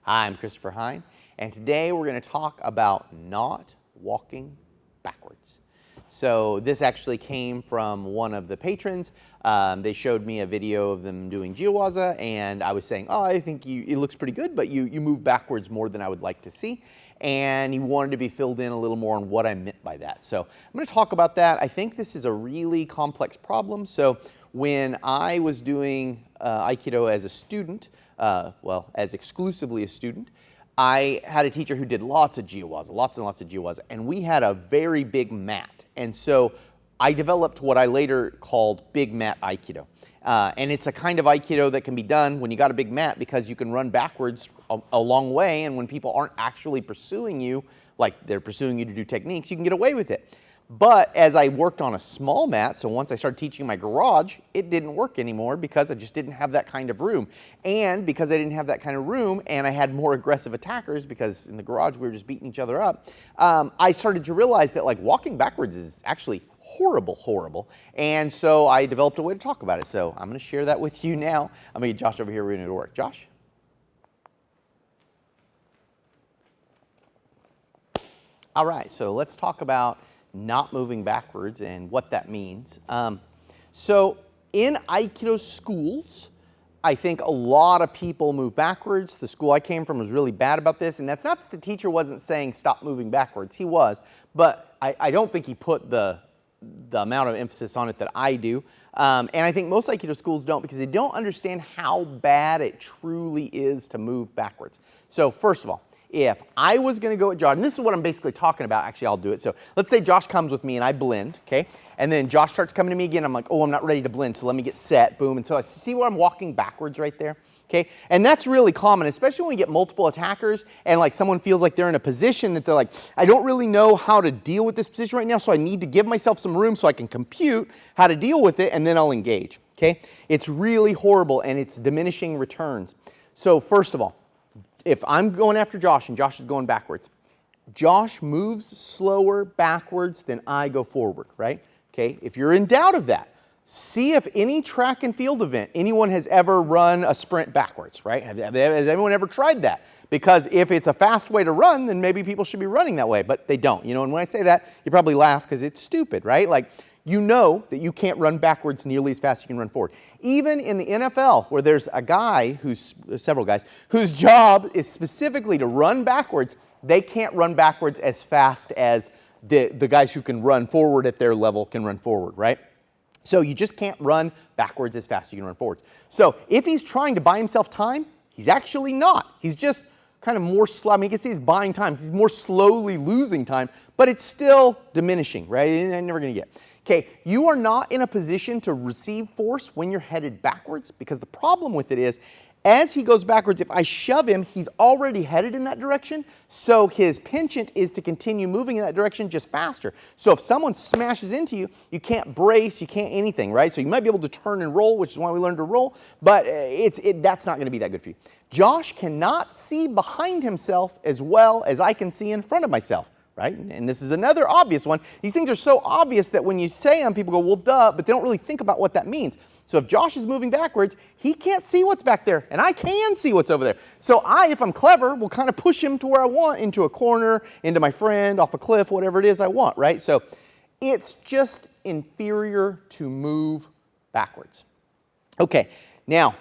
Hi, I'm Christopher Hein, and today we're going to talk about not walking backwards. So this actually came from one of the patrons. They showed me a video of them doing jiyuwaza, and I was saying, oh, I think it looks pretty good, but you move backwards more than I would like to see. And he wanted to be filled in a little more on what I meant by that. So I'm going to talk about that. I think this is a really complex problem. So when I was doing Aikido as a student, as exclusively a student, I had a teacher who did lots of jiyuwaza, lots and lots of jiyuwaza, and we had a very big mat. And so I developed what I later called big mat Aikido. And it's a kind of Aikido that can be done when you got a big mat because you can run backwards a long way, and when people aren't actually pursuing you, like they're pursuing you to do techniques, you can get away with it. But as I worked on a small mat, so once I started teaching in my garage, it didn't work anymore because I just didn't have that kind of room. And because I didn't have that kind of room and I had more aggressive attackers because in the garage we were just beating each other up, I started to realize that like walking backwards is actually horrible. And so I developed a way to talk about it. So I'm going to share that with you now. I'm going to get Josh over here ready to work. Josh? All right, so let's talk about not moving backwards and what that means. So in Aikido schools, I think a lot of people move backwards. The school I came from was really bad about this, and that's not that the teacher wasn't saying stop moving backwards. He was, but I don't think he put the amount of emphasis on it that I do. And I think most Aikido schools don't because they don't understand how bad it truly is to move backwards. So first of all, if I was going to go at Josh, and this is what I'm basically talking about, actually I'll do it. So let's say Josh comes with me and I blend, okay? And then Josh starts coming to me again. I'm like, oh, I'm not ready to blend, so let me get set, boom. And so I see where I'm walking backwards right there, okay? And that's really common, especially when we get multiple attackers and like someone feels like they're in a position that they're like, I don't really know how to deal with this position right now, so I need to give myself some room so I can compute how to deal with it, and then I'll engage, okay? It's really horrible, and it's diminishing returns. So first of all, if I'm going after Josh and Josh is going backwards, Josh moves slower backwards than I go forward, right? Okay, if you're in doubt of that, see if any track and field event, anyone has ever run a sprint backwards, right? Has anyone ever tried that? Because if it's a fast way to run, then maybe people should be running that way, but they don't. You know, and when I say that, you probably laugh because it's stupid, right? Like, you know that you can't run backwards nearly as fast as you can run forward. Even in the NFL, where there's a guy several guys, whose job is specifically to run backwards, they can't run backwards as fast as the guys who can run forward at their level can run forward, right? So you just can't run backwards as fast as you can run forwards. So if he's trying to buy himself time, he's actually not. He's just kind of more slow. I mean, you can see he's buying time. He's more slowly losing time, but it's still diminishing, right? You're never going to get. Okay, you are not in a position to receive force when you're headed backwards, because the problem with it is, as he goes backwards, if I shove him, he's already headed in that direction, so his penchant is to continue moving in that direction just faster. So if someone smashes into you, you can't brace, you can't anything, right? So you might be able to turn and roll, which is why we learned to roll, but that's not going to be that good for you. Josh cannot see behind himself as well as I can see in front of myself. Right? And this is another obvious one. These things are so obvious that when you say them, people go, well, duh, but they don't really think about what that means. So if Josh is moving backwards, he can't see what's back there, and I can see what's over there. So if I'm clever, will kind of push him to where I want, into a corner, into my friend, off a cliff, whatever it is I want, right? So it's just inferior to move backwards. Okay, now,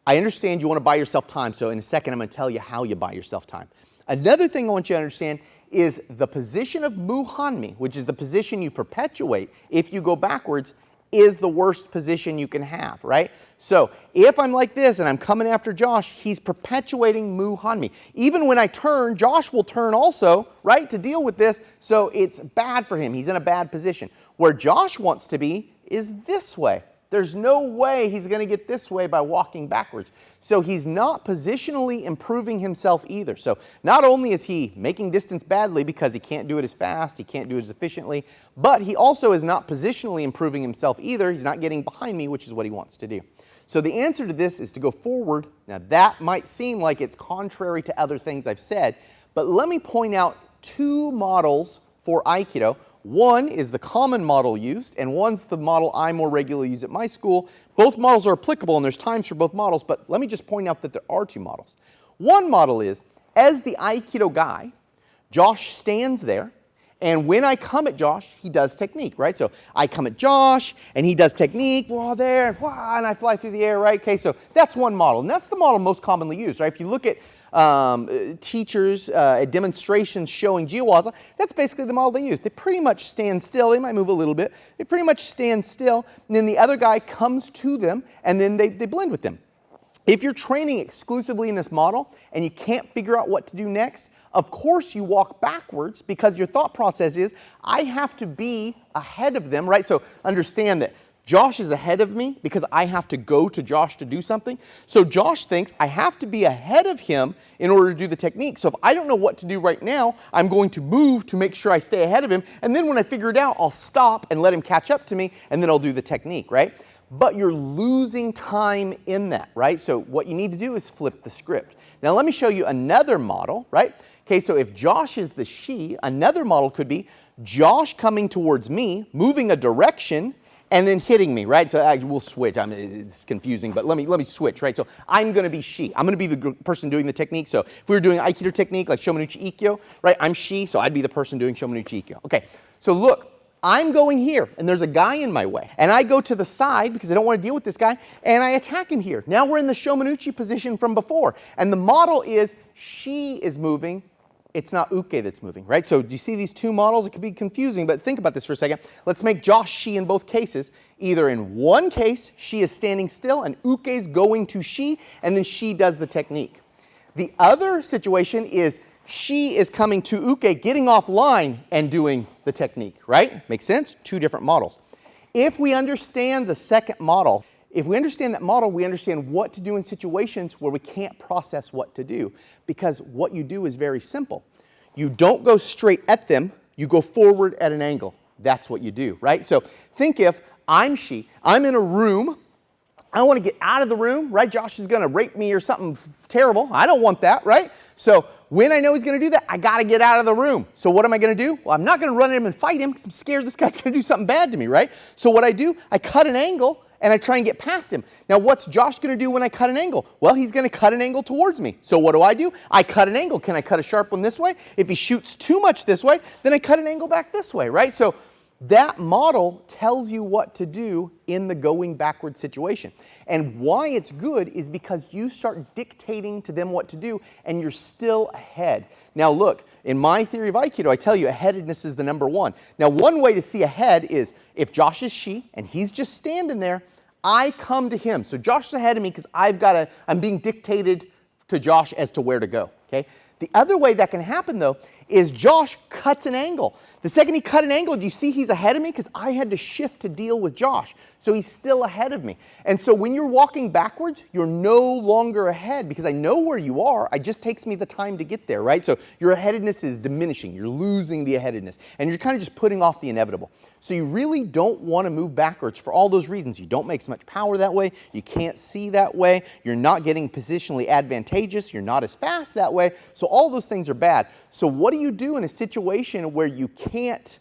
I understand you want to buy yourself time, so in a second I'm going to tell you how you buy yourself time. Another thing I want you to understand is the position of muhanmi, which is the position you perpetuate if you go backwards, is the worst position you can have, right? So if I'm like this and I'm coming after Josh, he's perpetuating muhanmi. Even when I turn, Josh will turn also, right, to deal with this, so it's bad for him. He's in a bad position. Where Josh wants to be is this way. There's no way he's going to get this way by walking backwards. So he's not positionally improving himself either. So not only is he making distance badly because he can't do it as fast, he can't do it as efficiently, but he also is not positionally improving himself either. He's not getting behind me, which is what he wants to do. So the answer to this is to go forward. Now that might seem like it's contrary to other things I've said, but let me point out two models for Aikido. One is the common model used, and one's the model I more regularly use at my school. Both models are applicable, and there's times for both models, but let me just point out that there are two models. One model is as the Aikido guy, Josh stands there, and when I come at Josh, he does technique, right? So I come at Josh, and he does technique, whoa, there, and I fly through the air, right? Okay, so that's one model, and that's the model most commonly used, right? If you look at teachers at demonstrations showing jiyuwaza, that's basically the model they use. They pretty much stand still. They might move a little bit. They pretty much stand still, and then the other guy comes to them, and then they blend with them. If you're training exclusively in this model and you can't figure out what to do next, of course you walk backwards because your thought process is, I have to be ahead of them, right? So understand that Josh is ahead of me because I have to go to Josh to do something. So Josh thinks I have to be ahead of him in order to do the technique. So if I don't know what to do right now, I'm going to move to make sure I stay ahead of him. And then when I figure it out, I'll stop and let him catch up to me, and then I'll do the technique, right? But you're losing time in that, right? So what you need to do is flip the script. Now let me show you another model, right? Okay, so if Josh is the she, another model could be Josh coming towards me, moving a direction, and then hitting me, right? So we'll switch. I mean, it's confusing, but let me switch, right? So I'm going to be she. I'm going to be the person doing the technique. So if we were doing Aikido technique like Shomanuchi Ikkyo, right? I'm she, so I'd be the person doing Shomanuchi Ikkyo. Okay, so look. I'm going here, and there's a guy in my way. And I go to the side because I don't want to deal with this guy, and I attack him here. Now we're in the Shomanuchi position from before. And the model is she is moving. It's not uke that's moving, right? So do you see these two models? It could be confusing, but think about this for a second. Let's make Josh she in both cases. Either in one case, she is standing still, and uke is going to she, and then she does the technique. The other situation is she is coming to uke, getting offline, and doing the technique, right? Makes sense? Two different models. If we understand the second model, if we understand that model, we understand what to do in situations where we can't process what to do. Because what you do is very simple. You don't go straight at them, you go forward at an angle. That's what you do, right? So think if I'm she, I'm in a room, I want to get out of the room, right? Josh is going to rape me or something terrible. I don't want that, right? So when I know he's going to do that, I got to get out of the room. So what am I going to do? Well, I'm not going to run at him and fight him because I'm scared this guy's going to do something bad to me, right? So what I do, I cut an angle and I try and get past him. Now what's Josh going to do when I cut an angle? Well, he's going to cut an angle towards me. So what do? I cut an angle. Can I cut a sharp one this way? If he shoots too much this way, then I cut an angle back this way, right? So that model tells you what to do in the going backward situation. And why it's good is because you start dictating to them what to do and you're still ahead. Now look, in my theory of Aikido, I tell you aheadedness is the number one. Now one way to see ahead is if Josh is she and he's just standing there, I come to him. So Josh is ahead of me because I'm being dictated to Josh as to where to go, okay? The other way that can happen, though, is Josh cuts an angle. The second he cut an angle, do you see he's ahead of me? Because I had to shift to deal with Josh. So he's still ahead of me. And so when you're walking backwards, you're no longer ahead because I know where you are. It just takes me the time to get there, right? So your aheadedness is diminishing. You're losing the aheadedness. And you're kind of just putting off the inevitable. So you really don't want to move backwards for all those reasons. You don't make so much power that way. You can't see that way. You're not getting positionally advantageous. You're not as fast that way. So all those things are bad. So what do you do in a situation where you can't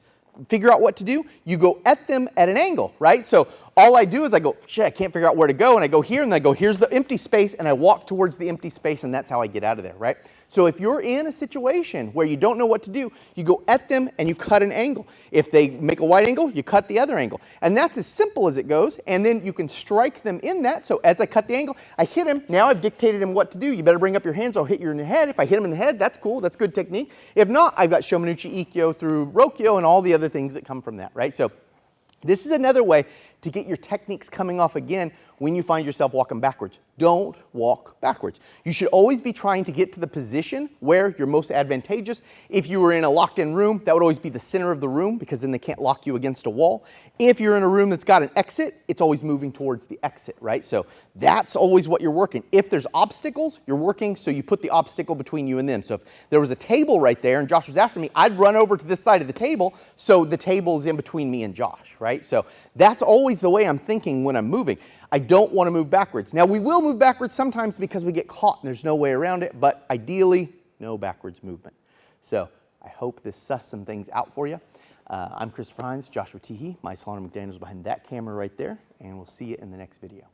figure out what to do? You go at them at an angle, right? So all I do is I go, shit, I can't figure out where to go. And I go here and I go, here's the empty space. And I walk towards the empty space. And that's how I get out of there, right? So if you're in a situation where you don't know what to do, you go at them and you cut an angle. If they make a wide angle, you cut the other angle. And that's as simple as it goes. And then you can strike them in that. So as I cut the angle, I hit him. Now I've dictated him what to do. You better bring up your hands. I'll hit you in the head. If I hit him in the head, that's cool. That's good technique. If not, I've got Shomanuchi Ikkyo through Rokyo and all the other things that come from that, right? So this is another way to get your techniques coming off again when you find yourself walking backwards. Don't walk backwards. You should always be trying to get to the position where you're most advantageous. If you were in a locked-in room, that would always be the center of the room because then they can't lock you against a wall. If you're in a room that's got an exit, it's always moving towards the exit, right? So that's always what you're working. If there's obstacles, you're working so you put the obstacle between you and them. So if there was a table right there and Josh was after me, I'd run over to this side of the table so the table is in between me and Josh, right? So that's always the way I'm thinking when I'm moving. I don't want to move backwards. Now, we will move backwards sometimes because we get caught and there's no way around it, but ideally, no backwards movement. So I hope this sussed some things out for you. I'm Christopher Hines, Joshua Teehee. My Solana McDaniel's behind that camera right there, and we'll see you in the next video.